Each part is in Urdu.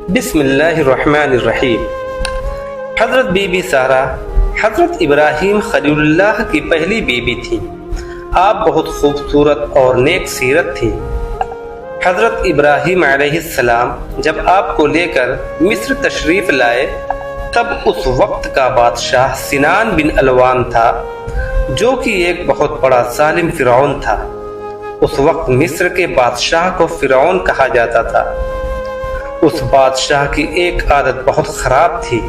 بسم اللہ الرحمن الرحیم۔ حضرت بی بی سارہ حضرت ابراہیم خلیل اللہ کی پہلی بیوی تھی۔ آپ بہت خوبصورت اور نیک سیرت تھی۔ حضرت ابراہیم علیہ السلام جب آپ کو لے کر مصر تشریف لائے تب اس وقت کا بادشاہ سنان بن الوان تھا، جو کہ ایک بہت بڑا ظالم فرعون تھا۔ اس وقت مصر کے بادشاہ کو فرعون کہا جاتا تھا۔ اس بادشاہ کی ایک عادت بہت خراب تھی۔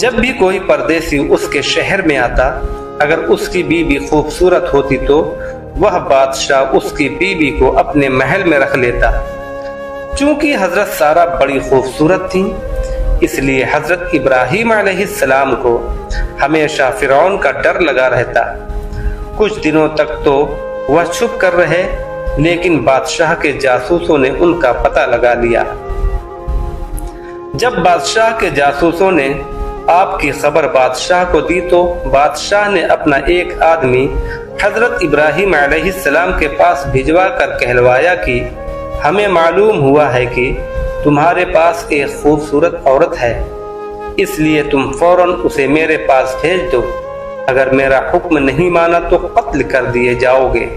جب بھی کوئی پردیسی اس کے شہر میں آتا، اگر اس کی بیوی خوبصورت ہوتی تو وہ بادشاہ اس کی بیوی کو اپنے محل میں رکھ لیتا۔ چونکہ حضرت سارہ بڑی خوبصورت تھیں، اس لیے حضرت ابراہیم علیہ السلام کو ہمیشہ فرعون کا ڈر لگا رہتا۔ کچھ دنوں تک تو وہ چھپ کر رہے، لیکن بادشاہ کے جاسوسوں نے ان کا پتہ لگا لیا۔ جب بادشاہ کے جاسوسوں نے آپ کی خبر بادشاہ کو دی تو بادشاہ نے اپنا ایک آدمی حضرت ابراہیم علیہ السلام کے پاس بھجوا کر کہلوایا کہ ہمیں معلوم ہوا ہے کہ تمہارے پاس ایک خوبصورت عورت ہے، اس لیے تم فوراً اسے میرے پاس بھیج دو، اگر میرا حکم نہیں مانا تو قتل کر دیے جاؤ گے۔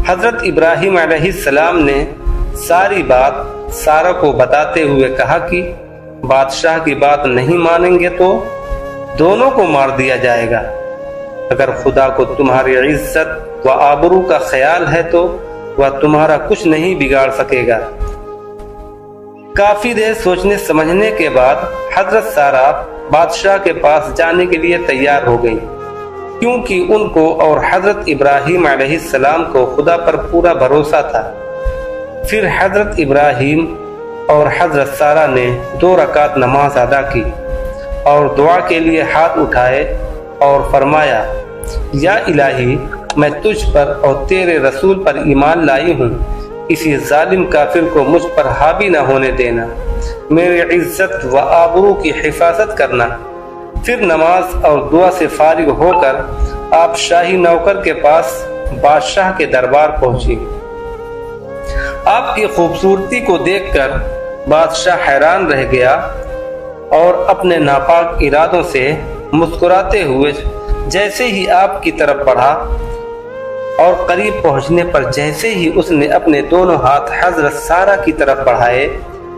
حضرت ابراہیم علیہ السلام نے ساری بات سارہ کو بتاتے ہوئے کہا کہ بادشاہ کی بات نہیں مانیں گے تو دونوں کو مار دیا جائے گا۔ اگر خدا کو تمہاری عزت و آبرو کا خیال ہے تو وہ تمہارا کچھ نہیں بگاڑ سکے گا۔ کافی دیر سوچنے سمجھنے کے بعد حضرت سارہ بادشاہ کے پاس جانے کے لیے تیار ہو گئی، کیونکہ ان کو اور حضرت ابراہیم علیہ السلام کو خدا پر پورا بھروسہ تھا۔ پھر حضرت ابراہیم اور حضرت سارہ نے 2 رکعت نماز ادا کی اور دعا کے لیے ہاتھ اٹھائے اور فرمایا، یا الہی، میں تجھ پر اور تیرے رسول پر ایمان لائی ہوں، کسی ظالم کافر کو مجھ پر حاوی نہ ہونے دینا، میری عزت و آبرو کی حفاظت کرنا۔ پھر نماز اور دعا سے فارغ ہو کر آپ شاہی نوکر کے پاس بادشاہ کے دربار پہنچی۔ آپ کی خوبصورتی کو دیکھ کر بادشاہ حیران رہ گیا اور اپنے ناپاک ارادوں سے مسکراتے ہوئے جیسے ہی آپ کی طرف بڑھا اور قریب پہنچنے پر جیسے ہی اس نے اپنے دونوں ہاتھ حضرت سارہ کی طرف بڑھائے،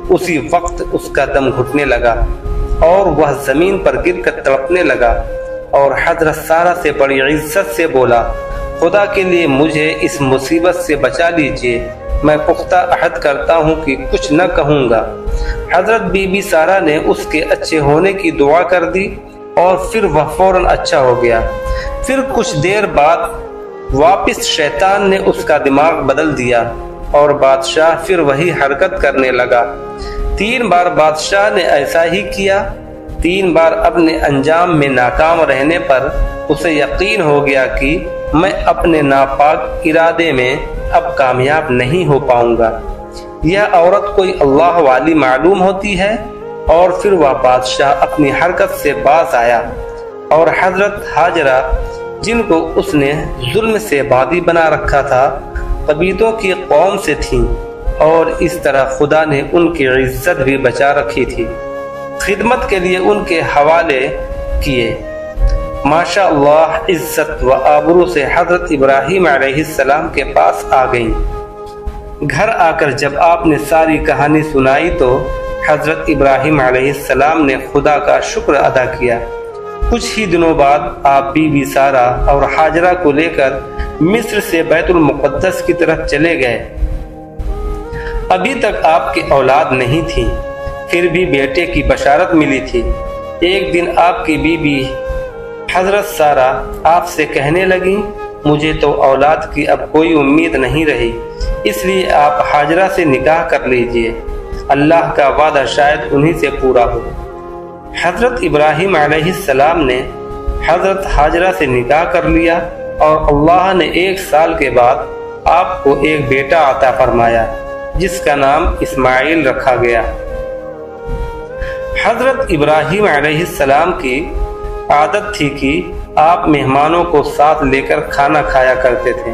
اسی وقت اس کا دم گھٹنے لگا اور وہ زمین پر گر کر تڑپنے لگا اور حضرت سارہ سے بڑی عزت سے بولا، خدا کے لیے مجھے اس مصیبت سے بچا لیجئے، میں پختہ عہد کرتا ہوں کہ کچھ نہ کہوں گا۔ حضرت بی بی سارہ نے اس کے اچھے ہونے کی دعا کر دی اور پھر وہ فوراً اچھا ہو گیا۔ پھر کچھ دیر بعد واپس شیطان نے اس کا دماغ بدل دیا اور بادشاہ پھر وہی حرکت کرنے لگا۔ 3 بار بادشاہ نے ایسا ہی کیا۔ 3 بار اپنے انجام میں ناکام رہنے پر اسے یقین ہو گیا کہ میں اپنے ناپاک ارادے میں اب کامیاب نہیں ہو پاؤں گا۔ یہ عورت کوئی اللہ والی معلوم ہوتی ہے۔ اور پھر وہ بادشاہ اپنی حرکت سے باز آیا اور حضرت ہاجرہ، جن کو اس نے ظلم سے بادی بنا رکھا تھا، قبیطوں کی قوم سے تھیں اور اس طرح خدا نے ان کی عزت بھی بچا رکھی تھی، خدمت کے لیے ان کے حوالے کیے۔ ماشاء اللہ عزت و آبرو سے حضرت ابراہیم علیہ السلام کے پاس آ گئیں۔ گھر آ کر جب آپ نے ساری کہانی سنائی تو حضرت ابراہیم علیہ السلام نے خدا کا شکر ادا کیا۔ کچھ ہی دنوں بعد آپ بی بی سارہ اور ہاجرہ کو لے کر مصر سے بیت المقدس کی طرف چلے گئے۔ ابھی تک آپ کی اولاد نہیں تھی، پھر بھی بیٹے کی بشارت ملی تھی۔ ایک دن آپ کی بیوی حضرت سارہ آپ سے کہنے لگی، مجھے تو اولاد کی اب کوئی امید نہیں رہی، اس لیے آپ ہاجرہ سے نکاح کر لیجئے، اللہ کا وعدہ شاید انہی سے پورا ہو۔ حضرت ابراہیم علیہ السلام نے حضرت ہاجرہ سے نکاح کر لیا اور اللہ نے 1 سال کے بعد آپ کو ایک بیٹا عطا فرمایا جس کا نام اسماعیل رکھا گیا۔ حضرت ابراہیم علیہ السلام کی عادت تھی کہ آپ مہمانوں کو ساتھ لے کر کھانا کھایا کرتے تھے۔